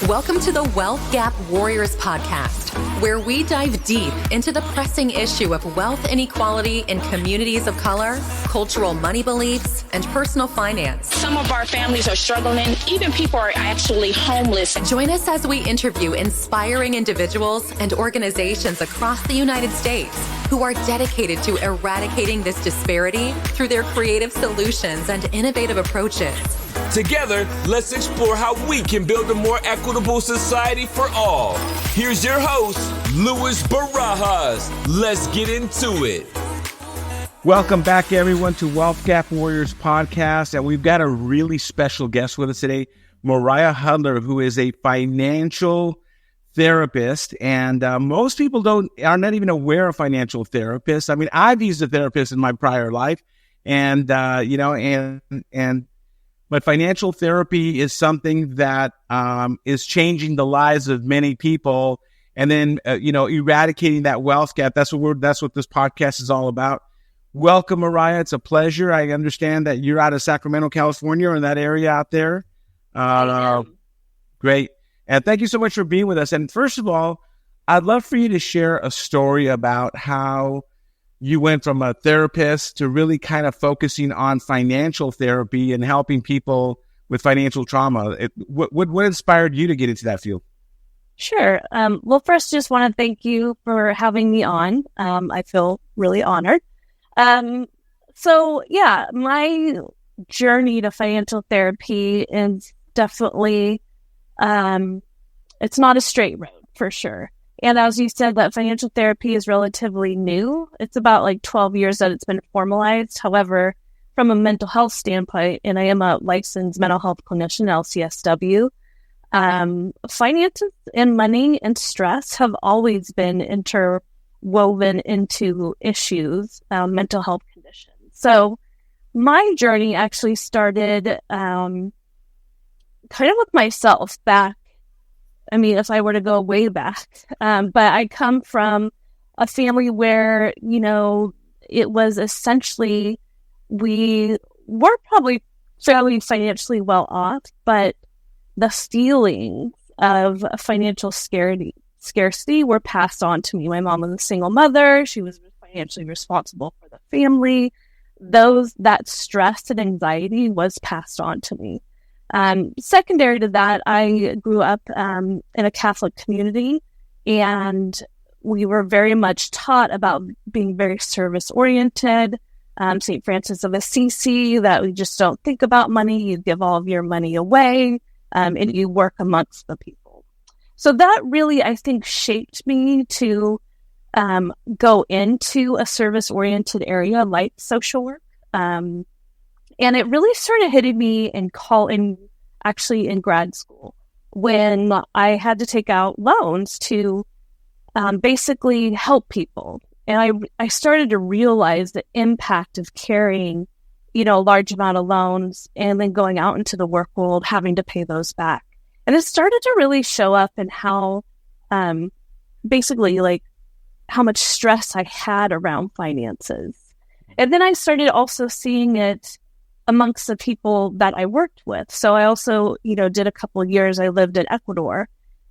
Welcome to the Wealth Gap Warriors podcast, where we dive deep into the pressing issue of wealth inequality in communities of color, cultural money beliefs, and personal finance. Some of our families are struggling. Even people are actually homeless. Join us as we interview inspiring individuals and organizations across the United States who are dedicated to eradicating this disparity through their creative solutions and innovative approaches. Together, let's explore how we can build a more equitable society for all. Here's your host, Luis Barajas. Let's get into it. Welcome back, everyone, to Wealth Gap Warriors podcast. And we've got a really special guest with us today, Mariah Hudler, who is a financial therapist. And most people are not even aware of financial therapists. I mean, I've used a therapist in my prior life, but financial therapy is something that is changing the lives of many people, and then eradicating that wealth gap. That's what this podcast is all about. Welcome, Mariah. It's a pleasure. I understand that you're out of Sacramento, California, or in that area out there. Great, and thank you so much for being with us. And first of all, I'd love for you to share a story about how you went from a therapist to really kind of focusing on financial therapy and helping people with financial trauma. What inspired you to get into that field? Sure. Well, first, just want to thank you for having me on. I feel really honored. My journey to financial therapy is definitely, it's not a straight road for sure. And as you said, that financial therapy is relatively new. It's about 12 years that it's been formalized. However, from a mental health standpoint, and I am a licensed mental health clinician, LCSW, finances and money and stress have always been interwoven into issues, mental health conditions. So my journey actually started kind of with myself back. I mean, if I were to go way back, but I come from a family where, it was essentially, we were probably fairly financially well off, but the feelings of financial scarcity were passed on to me. My mom was a single mother. She was financially responsible for the family. That stress and anxiety was passed on to me. Secondary to that, I grew up in a Catholic community, and we were very much taught about being very service-oriented. St. Francis of Assisi, that we just don't think about money. You give all of your money away, and you work amongst the people. So that really, I think, shaped me to go into a service-oriented area like social work. And it really started hitting me in grad school, when I had to take out loans to basically help people. And I started to realize the impact of carrying, a large amount of loans and then going out into the work world, having to pay those back. And it started to really show up in how, how much stress I had around finances. And then I started also seeing it amongst the people that I worked with. So I also, did a couple of years, I lived in Ecuador,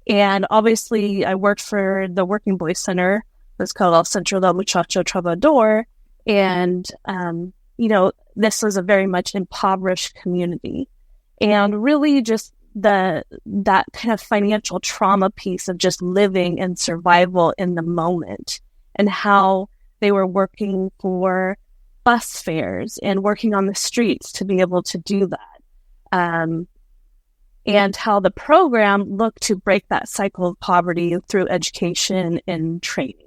and obviously I worked for the Working Boy Center. It's called El Centro del Muchacho Trabajador. And, this was a very much impoverished community, and really just that kind of financial trauma piece of just living and survival in the moment, and how they were working for bus fares and working on the streets to be able to do that. And how the program looked to break that cycle of poverty through education and training.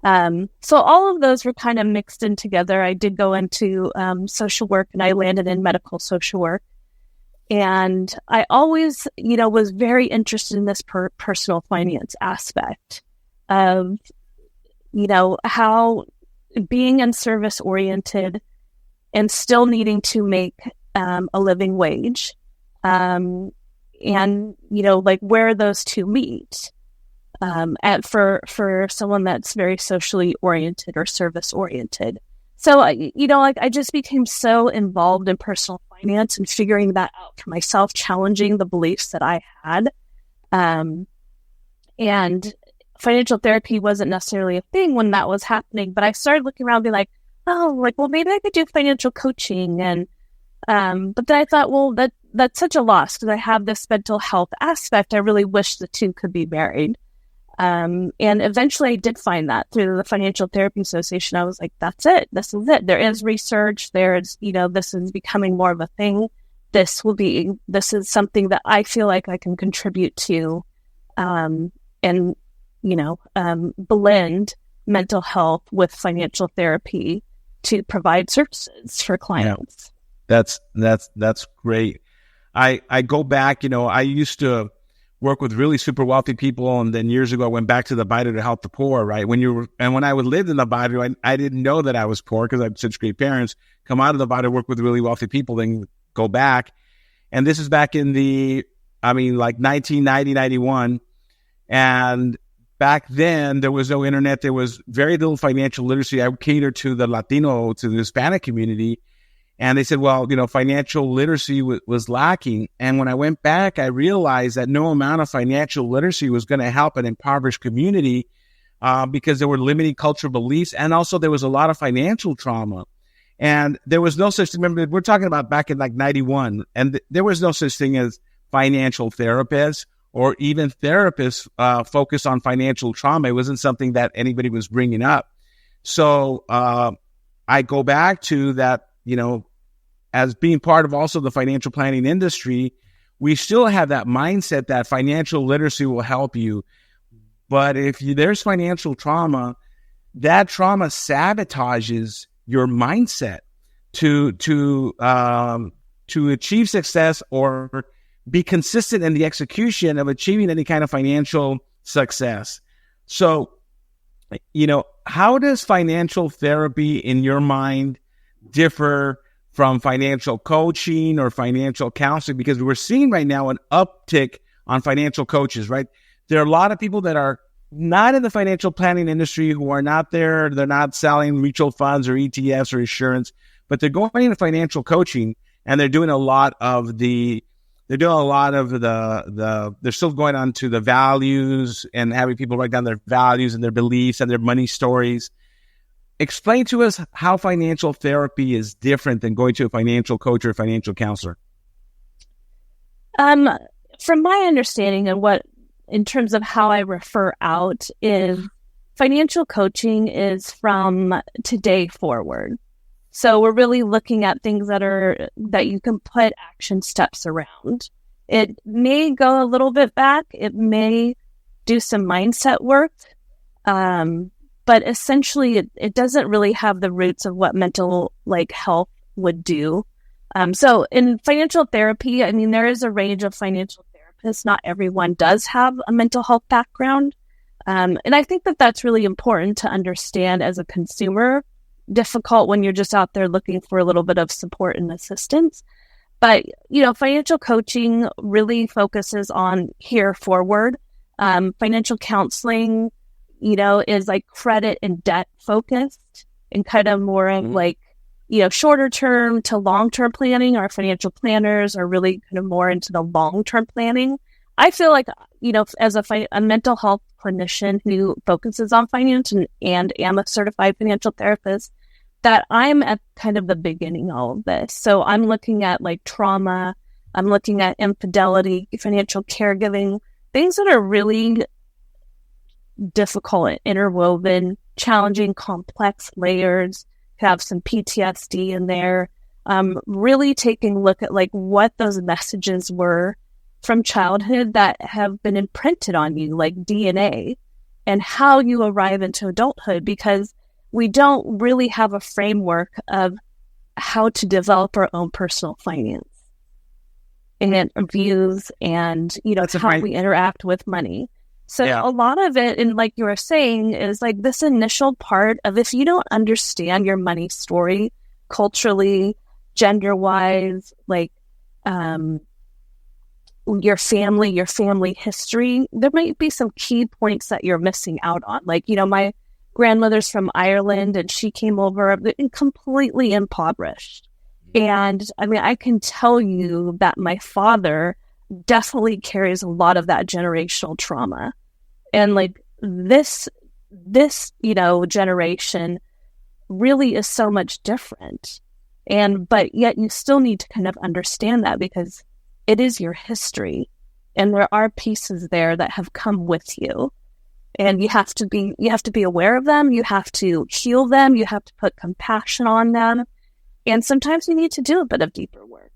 So all of those were kind of mixed in together. I did go into social work, and I landed in medical social work. And I always, was very interested in this personal finance aspect of, how being in service oriented and still needing to make a living wage, and where those two meet, for someone that's very socially oriented or service oriented. So I just became so involved in personal finance and figuring that out for myself, challenging the beliefs that I had, And financial therapy wasn't necessarily a thing when that was happening, but I started looking around and being like, oh, like, well, maybe I could do financial coaching. And, but then I thought, well, that's such a loss because I have this mental health aspect. I really wish the two could be married. And eventually I did find that through the Financial Therapy Association. I was like, that's it. This is it. There is research. There's, this is becoming more of a thing. This is something that I feel like I can contribute to, and, blend mental health with financial therapy to provide services for clients. Yeah. That's great. I go back, I used to work with really super wealthy people. And then years ago, I went back to the Biden to help the poor, right? When I lived in the Biden, I didn't know that I was poor because I had such great parents. Come out of the Biden, work with really wealthy people, then go back. And this is back in 1990, 91. And back then, there was no internet. There was very little financial literacy. I catered to the Latino, to the Hispanic community. And they said, well, financial literacy was lacking. And when I went back, I realized that no amount of financial literacy was going to help an impoverished community because there were limiting cultural beliefs. And also there was a lot of financial trauma. And there was no such thing. Remember, we're talking about back in 91. And there was no such thing as financial therapists or even therapists focused on financial trauma. It wasn't something that anybody was bringing up. So I go back to that, as being part of also the financial planning industry, we still have that mindset that financial literacy will help you. But if there's financial trauma, that trauma sabotages your mindset to achieve success or be consistent in the execution of achieving any kind of financial success. So, how does financial therapy in your mind differ from financial coaching or financial counseling? Because we're seeing right now an uptick on financial coaches, right? There are a lot of people that are not in the financial planning industry who are not there. They're not selling mutual funds or ETFs or insurance, but they're going into financial coaching and they're doing a lot of they're still going on to the values and having people write down their values and their beliefs and their money stories. Explain to us how financial therapy is different than going to a financial coach or a financial counselor. From my understanding and in terms of how I refer out is financial coaching is from today forward. So we're really looking at things that you can put action steps around. It may go a little bit back. It may do some mindset work. But essentially it doesn't really have the roots of what mental health would do. So in financial therapy, there is a range of financial therapists. Not everyone does have a mental health background. And I think that that's really important to understand as a consumer. Difficult when you're just out there looking for a little bit of support and assistance. But, financial coaching really focuses on here forward. Financial counseling, is credit and debt focused and kind of more of shorter term to long-term planning. Our financial planners are really kind of more into the long-term planning. I feel like, as a mental health clinician who focuses on finance and am a certified financial therapist, that I'm at kind of the beginning of all of this. So I'm looking at trauma, I'm looking at infidelity, financial caregiving, things that are really difficult and interwoven, challenging, complex layers, have some PTSD in there. Really taking a look at what those messages were from childhood that have been imprinted on you, like DNA, and how you arrive into adulthood, because we don't really have a framework of how to develop our own personal finance and views and, how we interact with money. So a lot of it, and like you were saying, is this initial part of if you don't understand your money story culturally, gender-wise, your family history, there might be some key points that you're missing out on. My grandmother's from Ireland and she came over completely impoverished. And I can tell you that my father definitely carries a lot of that generational trauma. And like this, generation really is so much different. But yet you still need to kind of understand that, because it is your history and there are pieces there that have come with you, and you have to be aware of them. You have to heal them. You have to put compassion on them. And sometimes you need to do a bit of deeper work.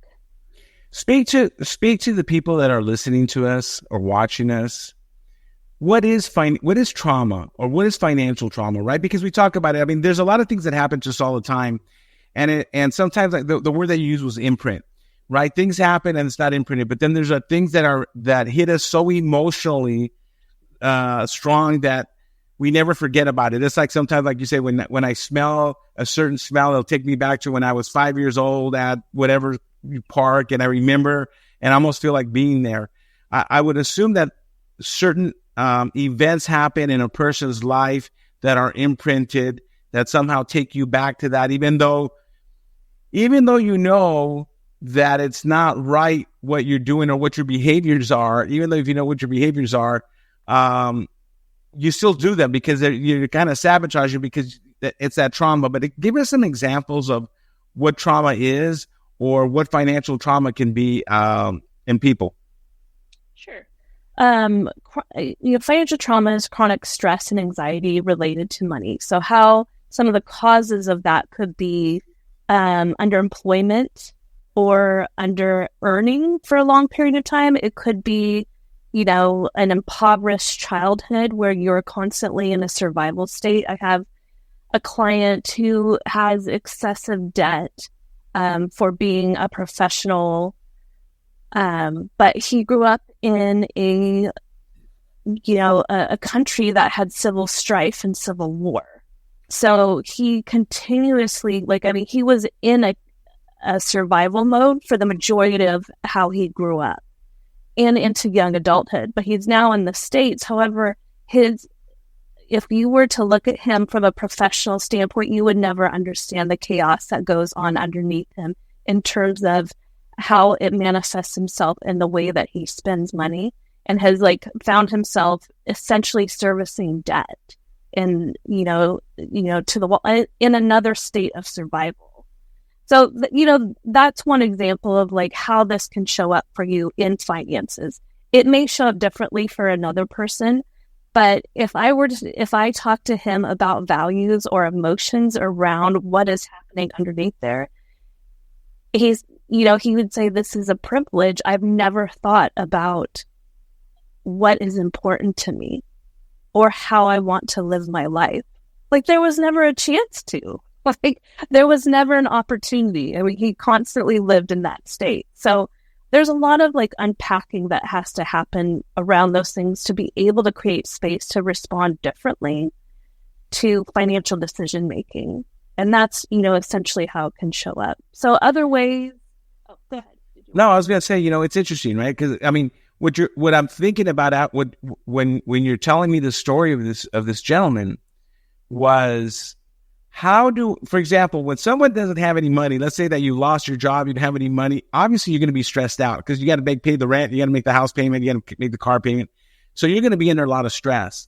Speak to the people that are listening to us or watching us. What is trauma, or what is financial trauma, right? Because we talk about it. I mean, there's a lot of things that happen to us all the time. And sometimes, like the word that you used was imprint, right? Things happen and it's not imprinted, but then there's things that hit us so emotionally strong that we never forget about it. It's like sometimes, like you say, when I smell a certain smell, it'll take me back to when I was 5 years old at whatever park, and I remember and I almost feel like being there. I would assume that certain events happen in a person's life that are imprinted, that somehow take you back to that, even though you know that it's not right what you're doing or what your behaviors are, even though if you know what your behaviors are, you still do them because you're kind of sabotaging because it's that trauma. But give us some examples of what trauma is, or what financial trauma can be in people. Sure. Financial trauma is chronic stress and anxiety related to money. So how some of the causes of that could be underemployment or under earning for a long period of time. It could be, an impoverished childhood where you're constantly in a survival state. I have a client who has excessive debt for being a professional, but he grew up in a country that had civil strife and civil war. So he continuously, he was in a survival mode for the majority of how he grew up and into young adulthood. But he's now in the States. However, if you were to look at him from a professional standpoint, you would never understand the chaos that goes on underneath him in terms of how it manifests himself in the way that he spends money, and has found himself essentially servicing debt and, to the wall in another state of survival. So, that's one example of how this can show up for you in finances. It may show up differently for another person, but if I talk to him about values or emotions around what is happening underneath there, he would say, this is a privilege. I've never thought about what is important to me or how I want to live my life. There was never a chance to. There was never an opportunity. I mean, he constantly lived in that state. So there's a lot of unpacking that has to happen around those things to be able to create space to respond differently to financial decision making. And that's, essentially how it can show up. So other ways. Oh, go ahead. No, I was going to say, it's interesting, right? Because I mean, what I'm thinking about when you're telling me the story of this gentleman was, for example, when someone doesn't have any money, let's say that you lost your job, you don't have any money, obviously you're going to be stressed out because you got to pay the rent, you got to make the house payment, you got to make the car payment. So you're going to be under a lot of stress.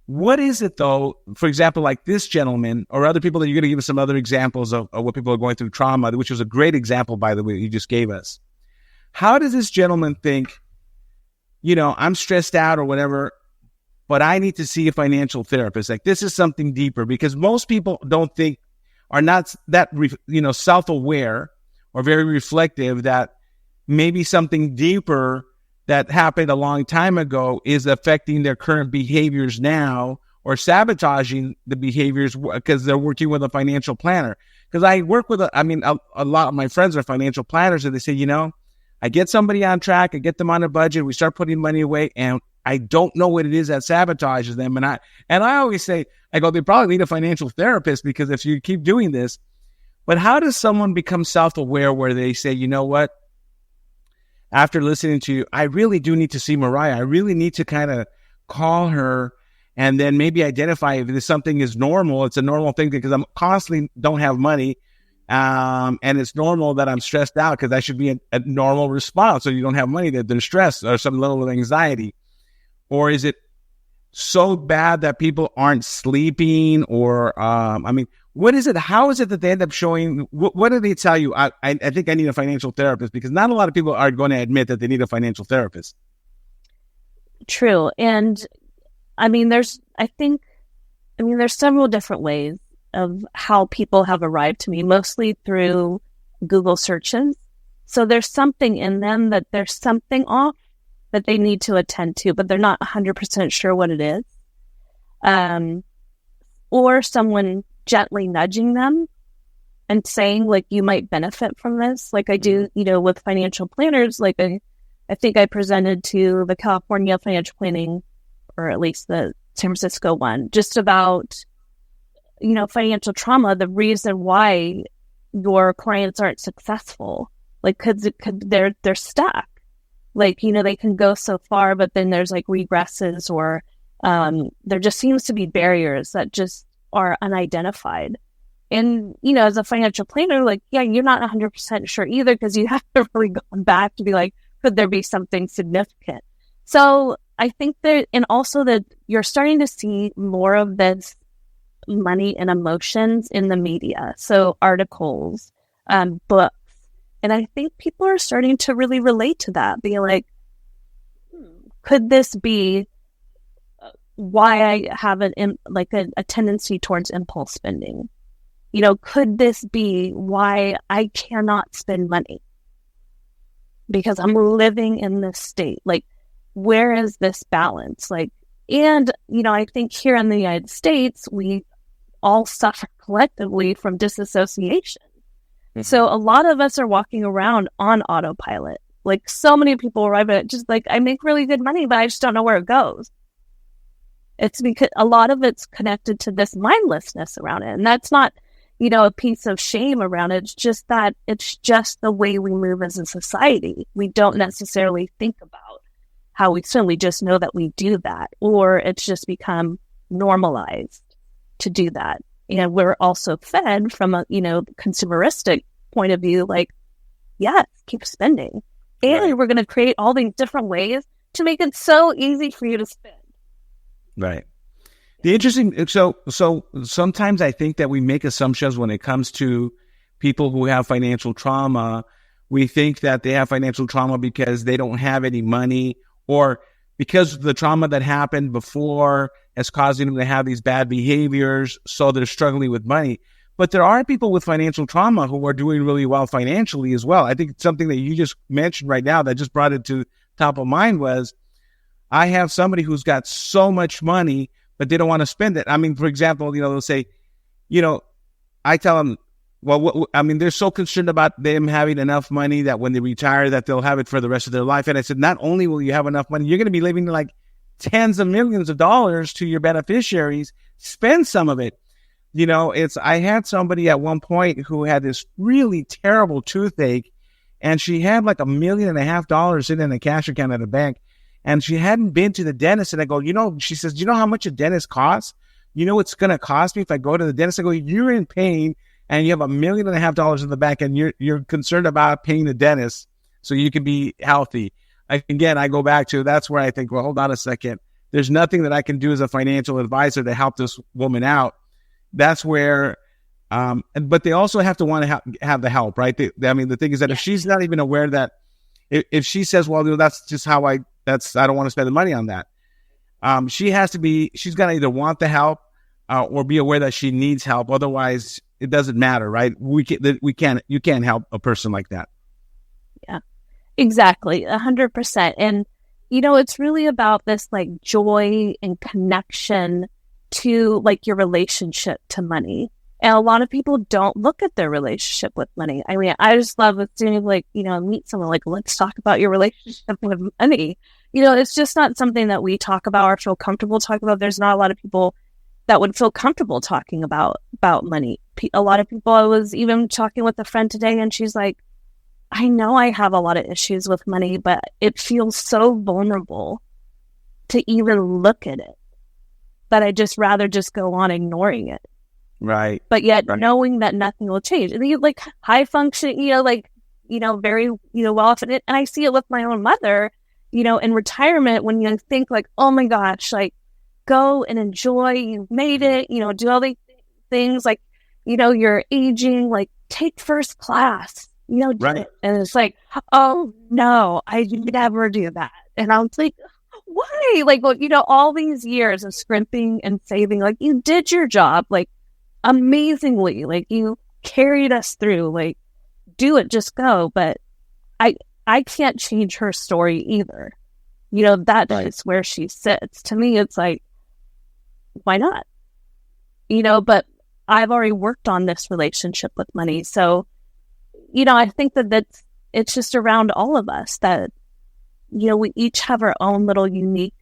What is it though, for example, like this gentleman or other people that you're going to give us some other examples of what people are going through trauma, which was a great example, by the way, you just gave us. How does this gentleman think, I'm stressed out or whatever, but I need to see a financial therapist? This is something deeper, because most people are not that, self-aware or very reflective that maybe something deeper that happened a long time ago is affecting their current behaviors now, or sabotaging the behaviors because they're working with a financial planner. Because I work with a lot of my friends are financial planners, and they say, I get somebody on track, I get them on a budget, we start putting money away, and I don't know what it is that sabotages them. And I always say, they probably need a financial therapist, because if you keep doing this. But how does someone become self-aware where they say, you know what? After listening to you, I really do need to see Mariah. I really need to kind of call her and then maybe identify if this something is normal. It's a normal thing because I'm constantly don't have money. And it's normal that I'm stressed out because that should be a normal response. So you don't have money, that there's stress or some level of anxiety. Or is it so bad that people aren't sleeping? Or, what is it? How is it that they end up showing? What do they tell you? I think I need a financial therapist, because not a lot of people are going to admit that they need a financial therapist. True. And there's several different ways of how people have arrived to me, mostly through Google searches. So there's something in them that there's something off that they need to attend to, but they're not 100% sure what it is. Or someone gently nudging them and saying, like, you might benefit from this. Like I do, with financial planners, like I think I presented to the California financial planning, or at least the San Francisco one, just about, financial trauma, the reason why your clients aren't successful. Like, cause they're stuck. Like, they can go so far, but then there's like regresses, or there just seems to be barriers that just are unidentified. And, as a financial planner, like, yeah, you're not 100% sure either, because you have to really go back to be like, could there be something significant? So I think that, and also that you're starting to see more of this money and emotions in the media. So articles, books. And I think people are starting to really relate to that, being like, could this be why I have a tendency towards impulse spending? Could this be why I cannot spend money? Because I'm living in this state. Like, where is this balance? Like, and, I think here in the United States, we all suffer collectively from disassociation. Mm-hmm. So a lot of us are walking around on autopilot. Like, so many people arrive at it just like, I make really good money, but I just don't know where it goes. It's because a lot of it's connected to this mindlessness around it. And that's not, a piece of shame around it. It's just that it's just the way we move as a society. We don't necessarily think about how we swim. We just know that we do that, or it's just become normalized to do that. And we're also fed from a, consumeristic point of view, like, yes, keep spending. And right. We're going to create all these different ways to make it so easy for you to spend. Right. The interesting, so sometimes I think that we make assumptions when it comes to people who have financial trauma. We think that they have financial trauma because they don't have any money, or because the trauma that happened before is causing them to have these bad behaviors, so they're struggling with money. But there are people with financial trauma who are doing really well financially as well. I think something that you just mentioned right now that just brought it to top of mind was, I have somebody who's got so much money, but they don't want to spend it. For example, they'll say, I tell them, they're so concerned about them having enough money that when they retire, that they'll have it for the rest of their life. And I said, not only will you have enough money, you're going to be leaving like tens of millions of dollars to your beneficiaries. Spend some of it. I had somebody at one point who had this really terrible toothache, and she had like $1.5 million sitting in a cash account at a bank. And she hadn't been to the dentist. And I go, she says, do you know how much a dentist costs? It's going to cost me if I go to the dentist? I go, you're in pain and you have $1.5 million in the bank, and you're concerned about paying the dentist so you can be healthy. I go back to, that's where I think, well, hold on a second. There's nothing that I can do as a financial advisor to help this woman out. That's where, but they also have to want to have the help, right? The thing is that if she's not even aware that, if she says, well, that's just how I don't want to spend the money on that. She's got to either want the help or be aware that she needs help. Otherwise, it doesn't matter, right? You can't help a person like that. Yeah, exactly. 100%. And, it's really about this like joy and connection to like your relationship to money. And a lot of people don't look at their relationship with money. I just love doing meet someone like, let's talk about your relationship with money. It's just not something that we talk about or feel comfortable talking about. There's not a lot of people that would feel comfortable talking about money. A lot of people, I was even talking with a friend today, and she's like, I know I have a lot of issues with money, but it feels so vulnerable to even look at it that I just rather just go on ignoring it. Right. But yet Right. knowing that nothing will change. And you like high function, very, well off. And I see it with my own mother, in retirement when you think like, oh my gosh, like go and enjoy, you made it, do all these things like, you're aging, like take first class, do Right. it. And it's like, oh no, I never do that. And I was like, why? Like, well, all these years of scrimping and saving, like you did your job, like amazingly, like you carried us through, like do it, just go. But I can't change her story either. That Right. is where she sits. To me, it's like, why not? But I've already worked on this relationship with money. So, I think it's just around all of us that, we each have our own little unique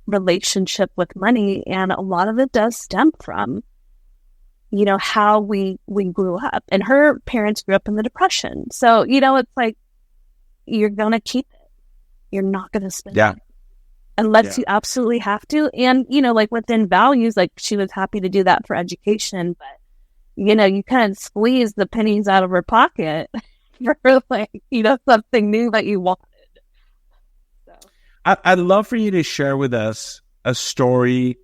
relationship with money. And a lot of it does stem from, how we grew up. And her parents grew up in the Depression. So, it's like, you're going to keep it. You're not going to spend it. Unless you absolutely have to. And, like within values, like she was happy to do that for education, but, you kind of squeeze the pennies out of her pocket for like, something new that you wanted. So. I'd love for you to share with us a story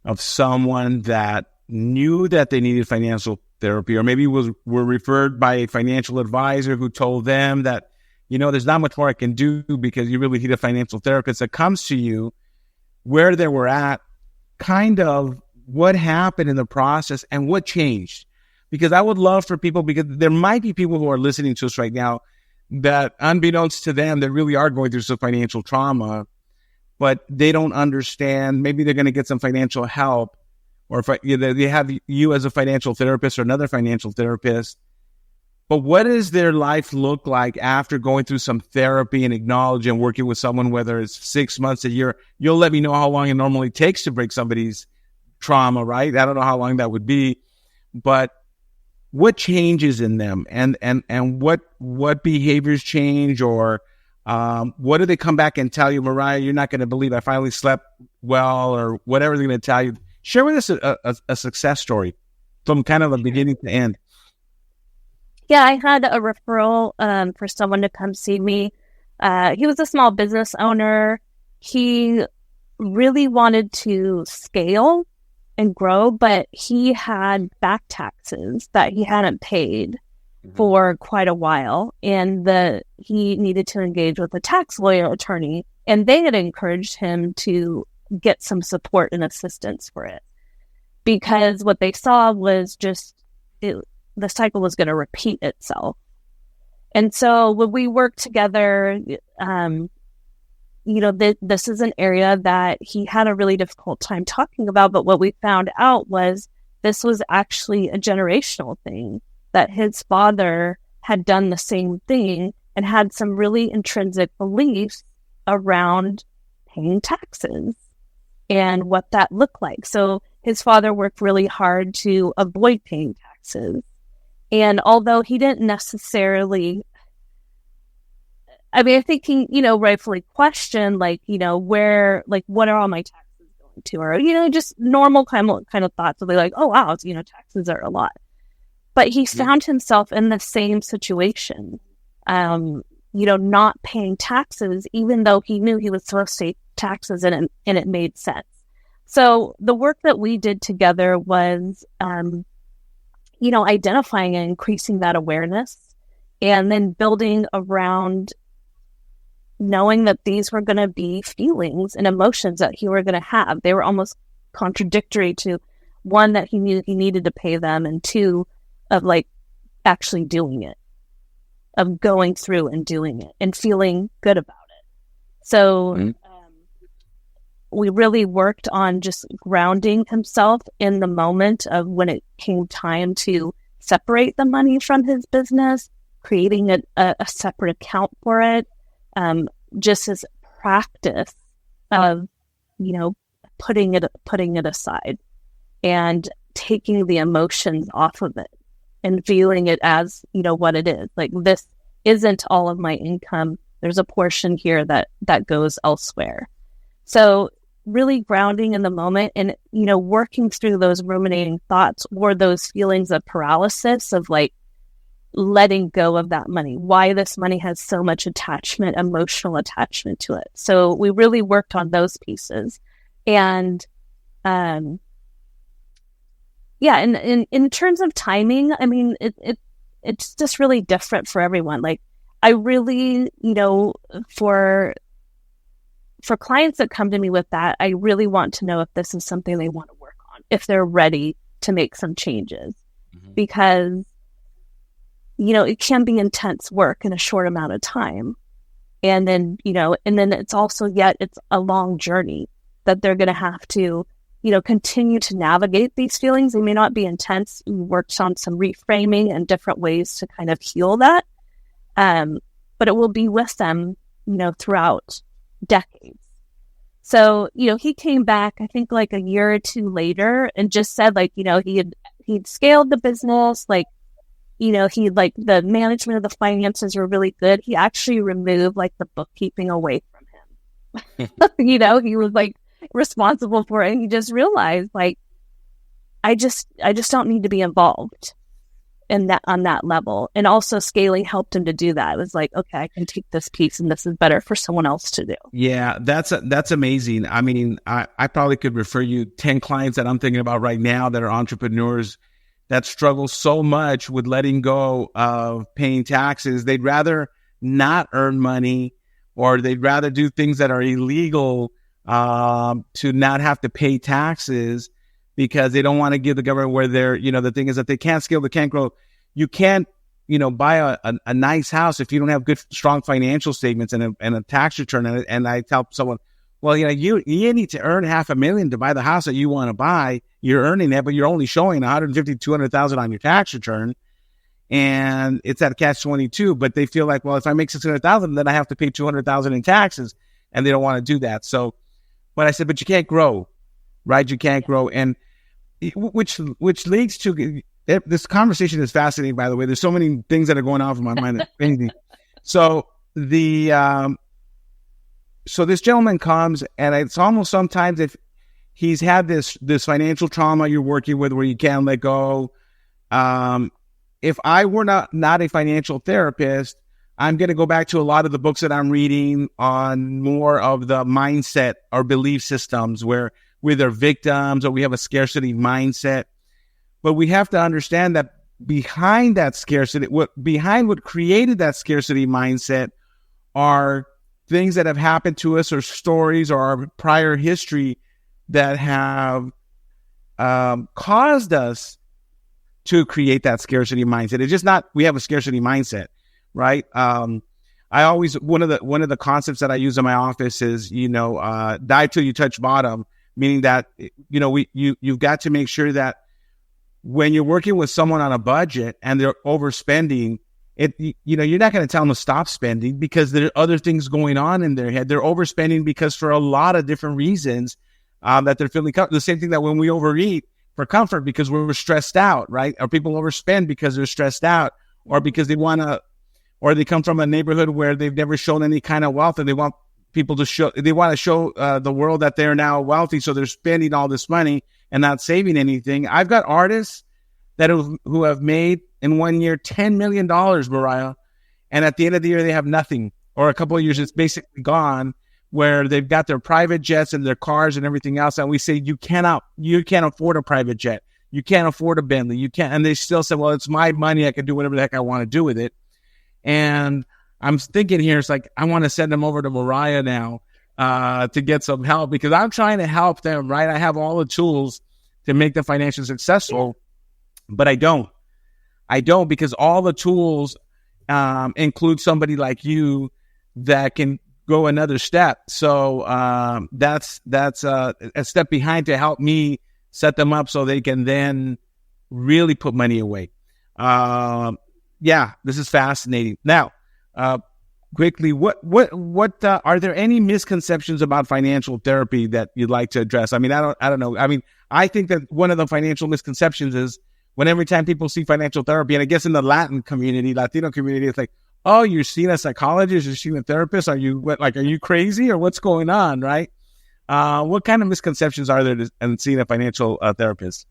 of someone that knew that they needed financial therapy, or maybe were referred by a financial advisor who told them that, there's not much more I can do because you really need a financial therapist, that comes to you where they were at, kind of what happened in the process and what changed. Because I would love for people, because there might be people who are listening to us right now that unbeknownst to them, they really are going through some financial trauma, but they don't understand. Maybe they're going to get some financial help, or if they have you as a financial therapist or another financial therapist. But what does their life look like after going through some therapy and acknowledging and working with someone, whether it's 6 months, a year? You'll let me know how long it normally takes to break somebody's trauma, right? I don't know how long that would be, but what changes in them, and what behaviors change, or what do they come back and tell you? Mariah, you're not going to believe I finally slept well, or whatever they're going to tell you. Share with us a success story from kind of the beginning to end. Yeah, I had a referral for someone to come see me. He was a small business owner. He really wanted to scale and grow, but he had back taxes that he hadn't paid for quite a while, and he needed to engage with a tax lawyer attorney, and they had encouraged him to get some support and assistance for it, because what they saw was just the cycle was going to repeat itself. And so when we worked together, this is an area that he had a really difficult time talking about. But what we found out was this was actually a generational thing, that his father had done the same thing and had some really intrinsic beliefs around paying taxes and what that looked like. So his father worked really hard to avoid paying taxes. And although he didn't necessarily, I think he, rightfully questioned, where, what are all my taxes going to? Or, just normal kind of thoughts of like, oh, wow, taxes are a lot. But he found himself in the same situation, not paying taxes, even though he knew he was supposed to pay taxes and it made sense. So the work that we did together was, identifying and increasing that awareness, and then building around knowing that these were going to be feelings and emotions that he were going to have. They were almost contradictory to, one, that he knew he needed to pay them, and two, of actually doing it, of going through and doing it and feeling good about it. So we really worked on just grounding himself in the moment of when it came time to separate the money from his business, creating a separate account for it, just as practice of, putting it aside and taking the emotions off of it and viewing it as, what it is. Like, this isn't all of my income. There's a portion here that goes elsewhere. So really grounding in the moment and, working through those ruminating thoughts or those feelings of paralysis of like letting go of that money, why this money has so much attachment, emotional attachment to it. So we really worked on those pieces. And, and in terms of timing, I mean, it's just really different for everyone. Like I really, for clients that come to me with that, I really want to know if this is something they want to work on, if they're ready to make some changes, because, it can be intense work in a short amount of time. And then, and then it's also it's a long journey that they're going to have to, continue to navigate these feelings. They may not be intense. We worked on some reframing and different ways to kind of heal that. But it will be with them, throughout decades. So, he came back, I think like a year or two later and just said like, he'd scaled the business, like, he like the management of the finances were really good. He actually removed like the bookkeeping away from him. He was like responsible for it. And he just realized like, I just don't need to be involved in that on that level. And also scaling helped him to do that. It was like, okay, I can take this piece and this is better for someone else to do. Yeah, that's amazing. I mean, I probably could refer you 10 clients that I'm thinking about right now that are entrepreneurs that struggle so much with letting go of paying taxes. They'd rather not earn money, or they'd rather do things that are illegal to not have to pay taxes because they don't want to give the government where they're, the thing is that they can't scale, they can't grow. You can't, buy a nice house if you don't have good, strong financial statements and a tax return. And I tell someone, well, you need to earn $500,000 to buy the house that you want to buy. You're earning that, but you're only showing 150, 200,000 on your tax return. And it's at catch-22, but they feel like, well, if I make 600,000, then I have to pay 200,000 in taxes, and they don't want to do that. So, but I said, but you can't grow, right? You can't grow. And which leads to, this conversation is fascinating, by the way. There's so many things that are going on in my mind. So so this gentleman comes, and it's almost sometimes if he's had this financial trauma you're working with where you can't let go. If I were not a financial therapist, I'm going to go back to a lot of the books that I'm reading on more of the mindset or belief systems where we're either victims or we have a scarcity mindset. But we have to understand that behind that scarcity, behind what created that scarcity mindset are things that have happened to us or stories or our prior history that have caused us to create that scarcity mindset. It's just not, we have a scarcity mindset, right? I always, one of the concepts that I use in my office is, dive till you touch bottom, meaning that, you've got to make sure that when you're working with someone on a budget and they're overspending, you're not going to tell them to stop spending because there are other things going on in their head. They're overspending because for a lot of different reasons that they're feeling the same thing that when we overeat for comfort because we're stressed out, right? Or people overspend because they're stressed out, or because they want to, or they come from a neighborhood where they've never shown any kind of wealth and they want people to show, they want to show the world that they're now wealthy. So they're spending all this money and not saving anything. I've got artists who have made in 1 year $10 million, Mariah, and at the end of the year they have nothing, or a couple of years it's basically gone, where they've got their private jets and their cars and everything else, and we say you can't afford a private jet, you can't afford a Bentley, you can't, and they still say, well, it's my money, I can do whatever the heck I want to do with it. And I'm thinking here, it's like I want to send them over to Mariah now to get some help, because I'm trying to help them, right? I have all the tools to make them financially successful, but I don't because all the tools include somebody like you that can go another step. So that's a step behind to help me set them up so they can then really put money away. Yeah, this is fascinating. Now, quickly, what are there any misconceptions about financial therapy that you'd like to address? I mean, I don't know. I mean, I think that one of the financial misconceptions is when every time people see financial therapy, and I guess in the Latino community, it's like, oh, you're seeing a psychologist, you're seeing a therapist. Are you crazy or what's going on, right? What kind of misconceptions are there in seeing a financial therapist?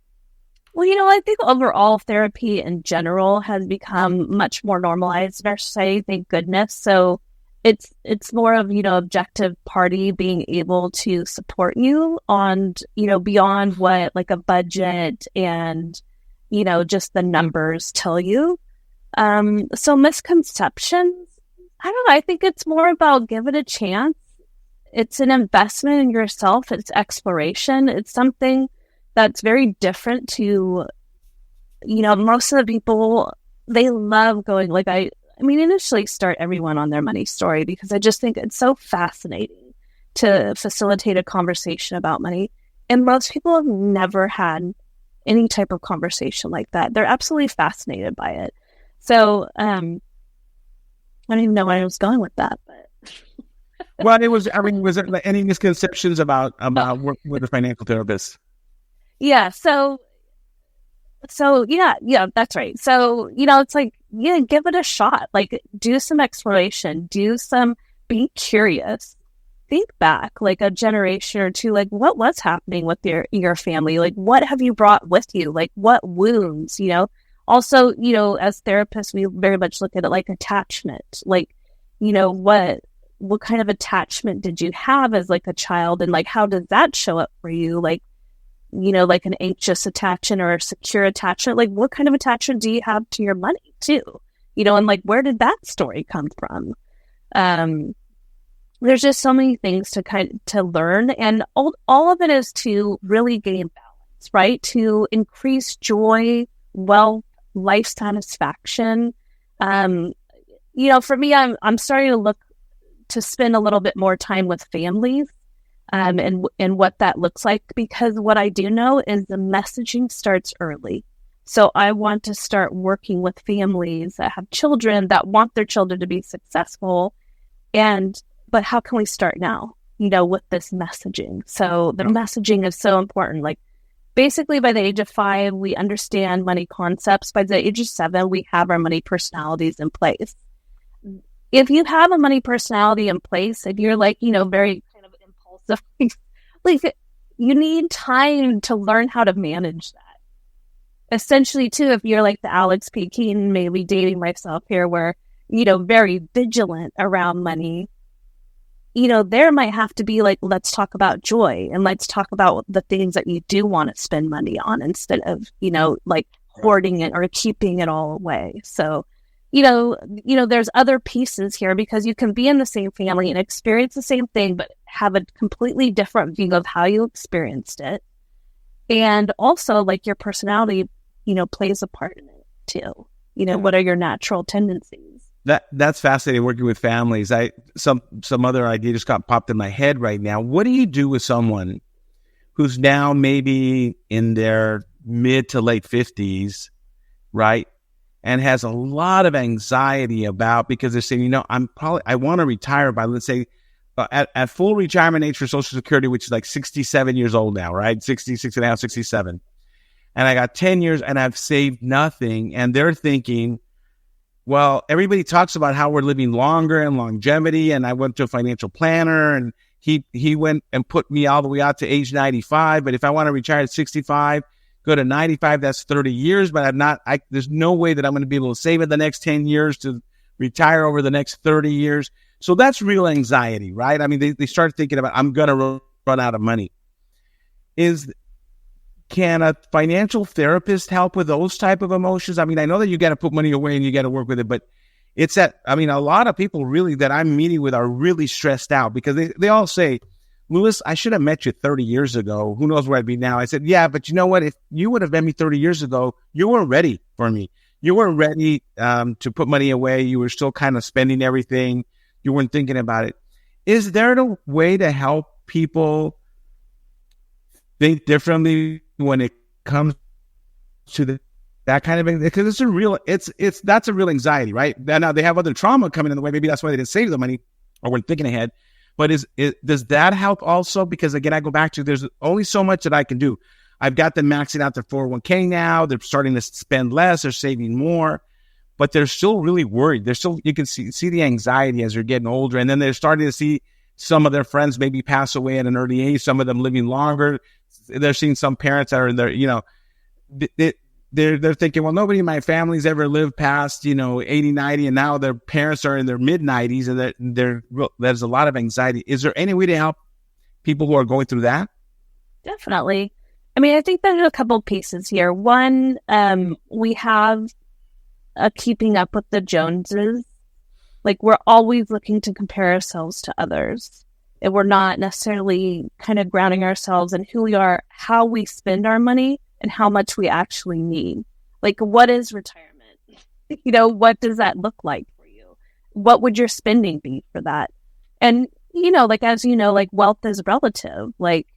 Well, I think overall therapy in general has become much more normalized in our society, thank goodness. So it's more of, objective party being able to support you on, beyond what like a budget and, just the numbers tell you. So misconceptions, I don't know. I think it's more about give it a chance. It's an investment in yourself. It's exploration. It's something that's very different to, most of the people, they love going, like initially start everyone on their money story because I just think it's so fascinating to facilitate a conversation about money. And most people have never had any type of conversation like that. They're absolutely fascinated by it. So, I don't even know where I was going with that, but. Well, was there any misconceptions about working with a financial therapist? Yeah. So yeah, that's right. So, it's like, give it a shot, like do some exploration, be curious, think back like a generation or two, like what was happening with your family? Like what have you brought with you? Like what wounds, also, as therapists, we very much look at it like attachment, like, what kind of attachment did you have as like a child? And like, how does that show up for you? Like, like an anxious attachment or a secure attachment, like what kind of attachment do you have to your money too? And like, where did that story come from? There's just so many things to learn, and all of it is to really gain balance, right? To increase joy, wealth, life satisfaction. For me, I'm starting to look to spend a little bit more time with families, and what that looks like, because what I do know is the messaging starts early. So I want to start working with families that have children that want their children to be successful. But how can we start now, with this messaging? So the messaging is so important. Like basically by the age of 5, we understand money concepts. By the age of 7, we have our money personalities in place. If you have a money personality in place, if you're like, very kind of impulsive, like you need time to learn how to manage that. Essentially, too, if you're like the Alex P. Keaton, maybe dating myself here, where, very vigilant around money, there might have to be like, let's talk about joy and let's talk about the things that you do want to spend money on instead of, like hoarding it or keeping it all away. So, there's other pieces here, because you can be in the same family and experience the same thing, but have a completely different view of how you experienced it. And also like your personality, plays a part in it too. What are your natural tendencies? That's fascinating, working with families. Some other idea just got popped in my head right now. What do you do with someone who's now maybe in their mid to late 50s, right? And has a lot of anxiety because they're saying, I want to retire by, let's say, at full retirement age for Social Security, which is like 67 years old now, right? 66 and a half, 67. And I got 10 years and I've saved nothing. And they're thinking, well, everybody talks about how we're living longer and longevity. And I went to a financial planner and he went and put me all the way out to age 95. But if I want to retire at 65, go to 95, that's 30 years. But there's no way that I'm going to be able to save it the next 10 years to retire over the next 30 years. So that's real anxiety, right? I mean, they start thinking about, I'm going to run out of money. Can a financial therapist help with those type of emotions? I mean, I know that you got to put money away and you got to work with it, but a lot of people really that I'm meeting with are really stressed out because they all say, Louis, I should have met you 30 years ago. Who knows where I'd be now? I said, yeah, but you know what? If you would have met me 30 years ago, you weren't ready for me. You weren't ready to put money away. You were still kind of spending everything. You weren't thinking about it. Is there a way to help people think differently when it comes to that kind of thing? Because that's a real anxiety, right? Now they have other trauma coming in the way. Maybe that's why they didn't save the money or weren't thinking ahead. But does that help also? Because again, I go back to there's only so much that I can do. I've got them maxing out their 401k now. They're starting to spend less. They're saving more, but they're still really worried. You can see the anxiety as they're getting older, and then they're starting to see some of their friends maybe pass away at an early age, some of them living longer. They're seeing some parents that are in their, they're thinking, well, nobody in my family's ever lived past, 80, 90, and now their parents are in their mid 90s, and there's a lot of anxiety. Is there any way to help people who are going through that? Definitely. I mean, I think there's a couple pieces here. One, we have a keeping up with the Joneses. Like, we're always looking to compare ourselves to others. And we're not necessarily kind of grounding ourselves in who we are, how we spend our money, and how much we actually need. Like, what is retirement? What does that look like for you? What would your spending be for that? And, as wealth is relative. Like,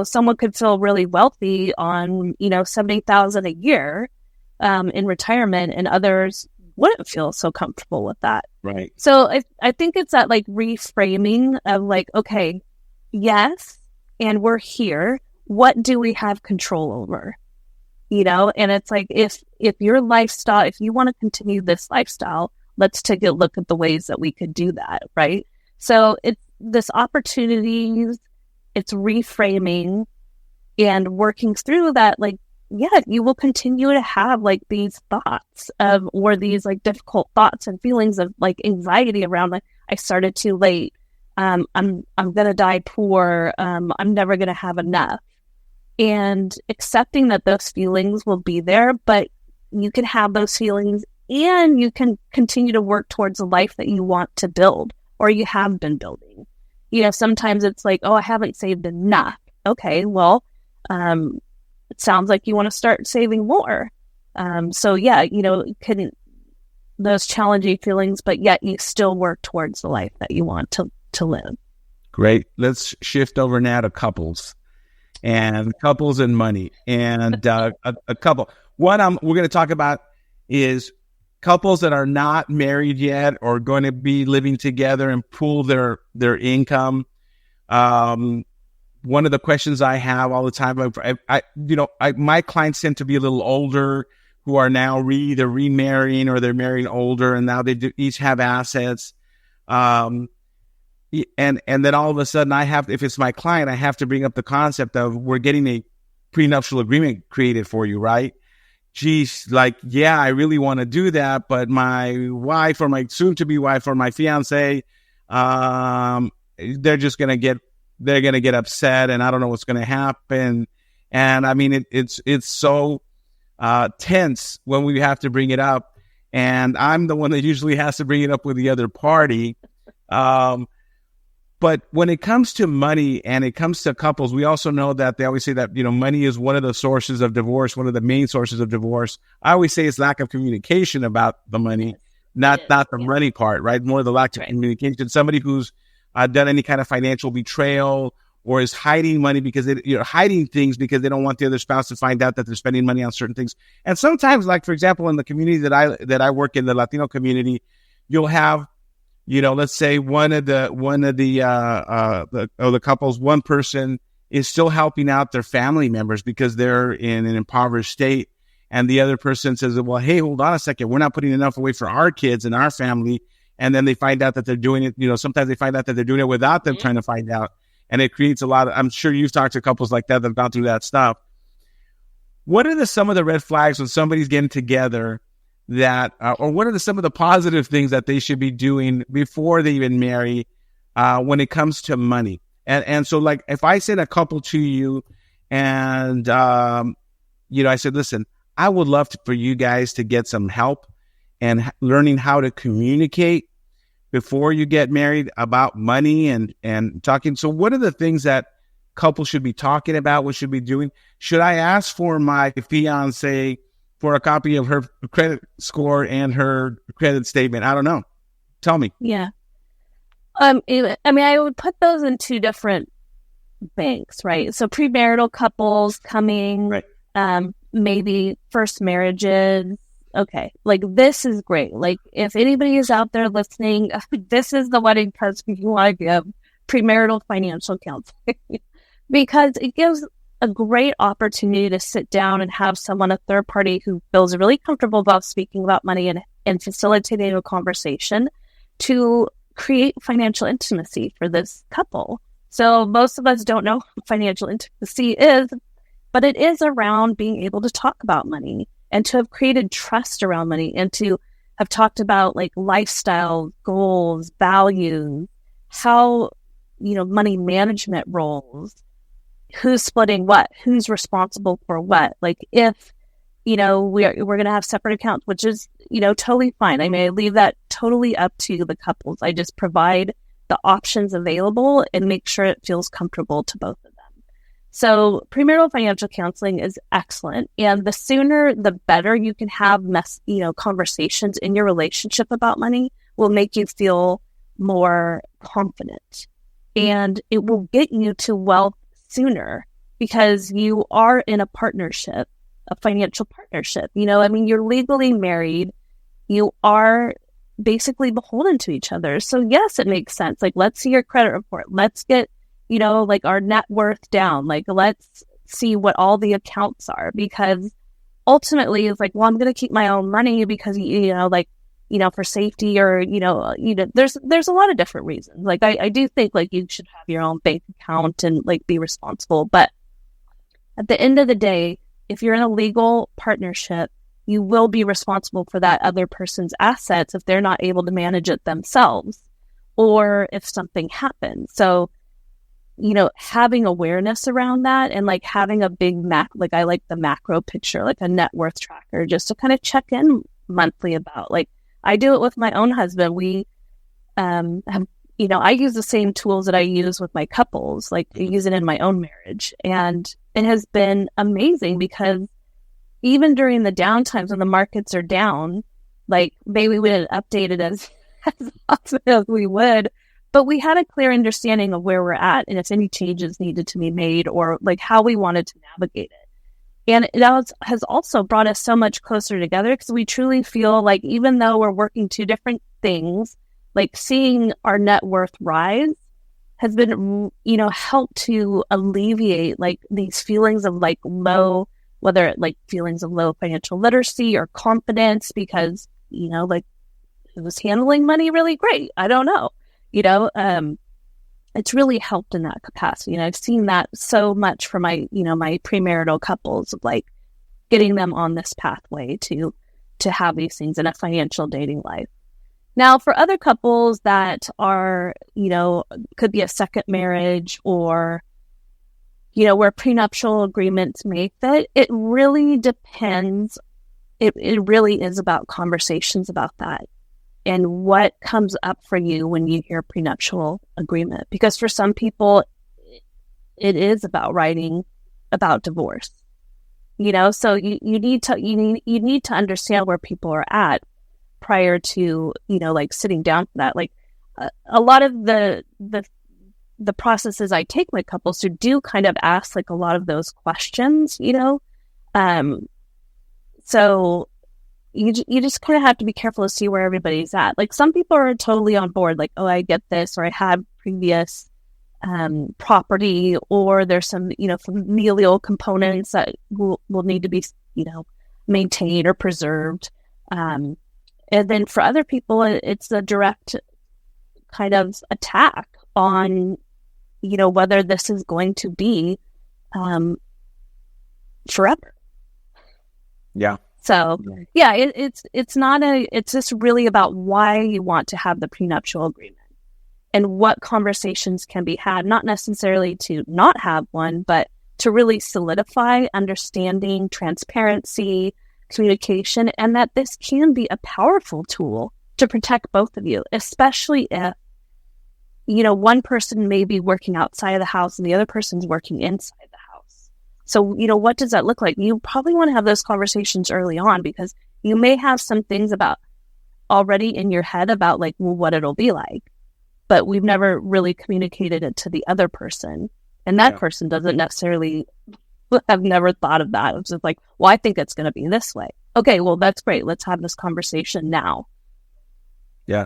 someone could feel really wealthy on, $70,000 a year in retirement, and others wouldn't feel so comfortable with that. Right. So I think it's that like reframing of like, okay, yes, and we're here. What do we have control over? And it's like, if your lifestyle, if you want to continue this lifestyle, let's take a look at the ways that we could do that. Right. So it's this opportunities, it's reframing and working through that. Like, yeah, you will continue to have like these thoughts or these like difficult thoughts and feelings of like anxiety around like, I started too late. I'm going to die poor. I'm never going to have enough. And accepting that those feelings will be there, but you can have those feelings and you can continue to work towards a life that you want to build or you have been building. Sometimes it's like, oh, I haven't saved enough. Okay, well, it sounds like you want to start saving more. So yeah, those challenging feelings, but yet you still work towards the life that you want to live. Great. Let's shift over now to couples and money. And a couple. One we're going to talk about is couples that are not married yet or going to be living together and pool their income. One of the questions I have all the time, my clients tend to be a little older who are now either remarrying or they're marrying older, and now they each have assets. And then all of a sudden if it's my client, I have to bring up the concept of we're getting a prenuptial agreement created for you, right? Geez, like, yeah, I really want to do that, but my wife or my soon-to-be wife or my fiance, they're going to get upset, and I don't know what's going to happen. And I mean, it's so tense when we have to bring it up, and I'm the one that usually has to bring it up with the other party. But when it comes to money and it comes to couples, we also know that they always say that, money is one of the sources of divorce, one of the main sources of divorce. I always say it's lack of communication about the money, not the money part, right? More the lack of communication. Somebody who's done any kind of financial betrayal or is hiding money because hiding things because they don't want the other spouse to find out that they're spending money on certain things. And sometimes, like, for example, in the community that I work in, the Latino community, you'll have, let's say one of the couples, one person is still helping out their family members because they're in an impoverished state. And the other person says, well, hey, hold on a second. We're not putting enough away for our kids and our family. And then they find out that they're doing it, sometimes they find out that they're doing it without them trying to find out. And it creates a lot of, I'm sure you've talked to couples like that have gone through that stuff. What are some of the red flags when somebody's getting together or what are some of the positive things that they should be doing before they even marry when it comes to money? And so, like, if I send a couple to you and, I said, listen, I would love for you guys to get some help and learning how to communicate before you get married about money and talking. So what are the things that couples should be talking about? What should be doing? Should I ask for my fiance for a copy of her credit score and her credit statement? I don't know. Tell me. Yeah. I would put those in two different banks, right? So premarital couples coming, right. Maybe first marriages. Okay. Like, this is great. Like, if anybody is out there listening, this is the wedding present you want to give: premarital financial counseling, because it gives a great opportunity to sit down and have someone, a third party, who feels really comfortable about speaking about money and facilitating a conversation to create financial intimacy for this couple. So most of us don't know what financial intimacy is, but it is around being able to talk about money and to have created trust around money and to have talked about like lifestyle goals, values, how, money management roles, who's splitting what, who's responsible for what. Like if, we're going to have separate accounts, which is, totally fine. I mean, I leave that totally up to the couples. I just provide the options available and make sure it feels comfortable to both of them. So premarital financial counseling is excellent. And the sooner, the better you can have conversations in your relationship about money will make you feel more confident. And it will get you to wealth sooner because you are in a partnership, a financial partnership. You're legally married. You are basically beholden to each other. So yes, it makes sense. Like, let's see your credit report. Let's get, our net worth down. Like, let's see what all the accounts are, because ultimately it's like, well, I'm going to keep my own money because, for safety or, there's a lot of different reasons. Like, I do think like you should have your own bank account and like be responsible. But at the end of the day, if you're in a legal partnership, you will be responsible for that other person's assets if they're not able to manage it themselves or if something happens. So, having awareness around that and like having a big I like the macro picture, like a net worth tracker, just to kind of check in monthly about, like, I do it with my own husband. We have, I use the same tools that I use with my couples, like I use it in my own marriage. And it has been amazing because even during the down times when the markets are down, like maybe we didn't update it as often as we would, but we had a clear understanding of where we're at and if any changes needed to be made or like how we wanted to navigate it. And it has also brought us so much closer together because we truly feel like even though we're working two different things, like seeing our net worth rise has been, helped to alleviate like these feelings of like low, whether it like feelings of low financial literacy or confidence because, like who's handling money really great? I don't know. It's really helped in that capacity. And I've seen that so much for my, my premarital couples, of like getting them on this pathway to have these things in a financial dating life. Now, for other couples that are, could be a second marriage or, where prenuptial agreements may fit, it really depends. It really is about conversations about that and what comes up for you when you hear prenuptial agreement. Because for some people, it is about writing about divorce. So you need to understand where people are at prior to, like sitting down for that. Like a lot of the processes I take my couples through do kind of ask like a lot of those questions, so you just kind of have to be careful to see where everybody's at. Like some people are totally on board, like, oh, I get this, or I had previous property, or there's some, familial components that will need to be, maintained or preserved. And then for other people, it's a direct kind of attack on, whether this is going to be forever. Yeah. So yeah, it's just really about why you want to have the prenuptial agreement and what conversations can be had, not necessarily to not have one, but to really solidify understanding, transparency, communication, and that this can be a powerful tool to protect both of you, especially if, one person may be working outside of the house and the other person's working inside the house. So, what does that look like? You probably want to have those conversations early on because you may have some things about already in your head about like, well, what it'll be like, but we've never really communicated it to the other person. And that person doesn't necessarily have never thought of that. It's just like, well, I think it's going to be this way. Okay, well, that's great. Let's have this conversation now. Yeah.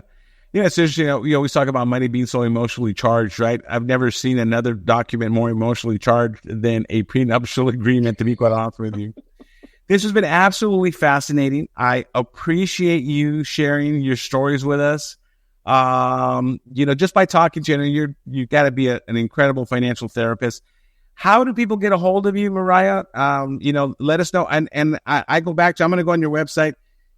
Yeah, it's interesting. We always talk about money being so emotionally charged, right? I've never seen another document more emotionally charged than a prenuptial agreement, to be quite honest with you. This has been absolutely fascinating. I appreciate you sharing your stories with us. Just by talking to you, you got to be an incredible financial therapist. How do people get a hold of you, Mariah? Let us know. And I go back to, I'm going to go on your website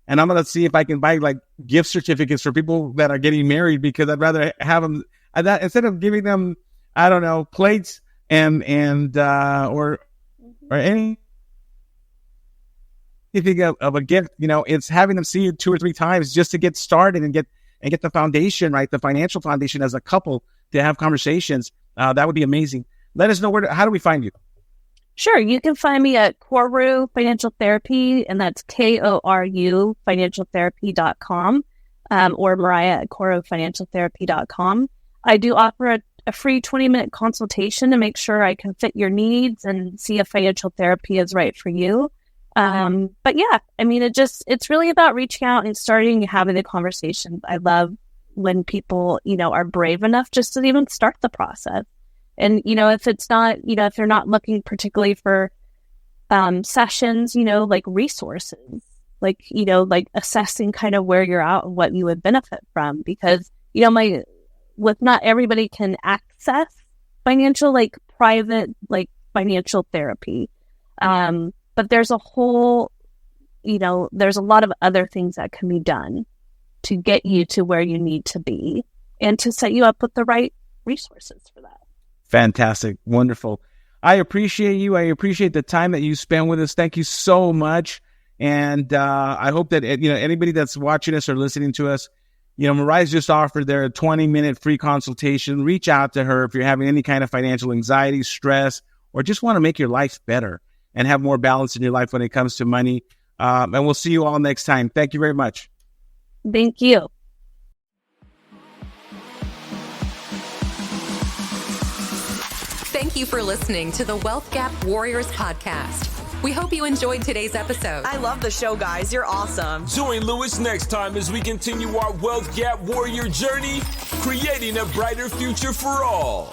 and I'm going to see if I can buy like gift certificates for people that are getting married, because I'd rather have them instead of giving them, I don't know, plates or anything of a gift, it's having them see you 2 or 3 times just to get started and get the foundation, right? The financial foundation as a couple to have conversations. That would be amazing. Let us know how do we find you? Sure. You can find me at Kuro Financial Therapy, and that's KORU financialtherapy.com, or Mariah at KuroFinancialTherapy.com. I do offer a free 20-minute consultation to make sure I can fit your needs and see if financial therapy is right for you. But yeah, I mean, it's really about reaching out and starting having the conversations. I love when people, are brave enough just to even start the process. And, if it's not, if they're not looking particularly for, sessions, like resources, like assessing kind of where you're at and what you would benefit from, because, not everybody can access financial, private, financial therapy. But there's a whole, there's a lot of other things that can be done to get you to where you need to be and to set you up with the right resources for that. Fantastic. Wonderful. I appreciate you. I appreciate the time that you spend with us. Thank you so much. And I hope that, anybody that's watching us or listening to us, Mariah's just offered their 20-minute free consultation. Reach out to her if you're having any kind of financial anxiety, stress, or just want to make your life better and have more balance in your life when it comes to money. And we'll see you all next time. Thank you very much. Thank you. Thank you for listening to the Wealth Gap Warriors podcast. We hope you enjoyed today's episode. I love the show, guys. You're awesome. Join Lewis next time as we continue our Wealth Gap Warrior journey, creating a brighter future for all.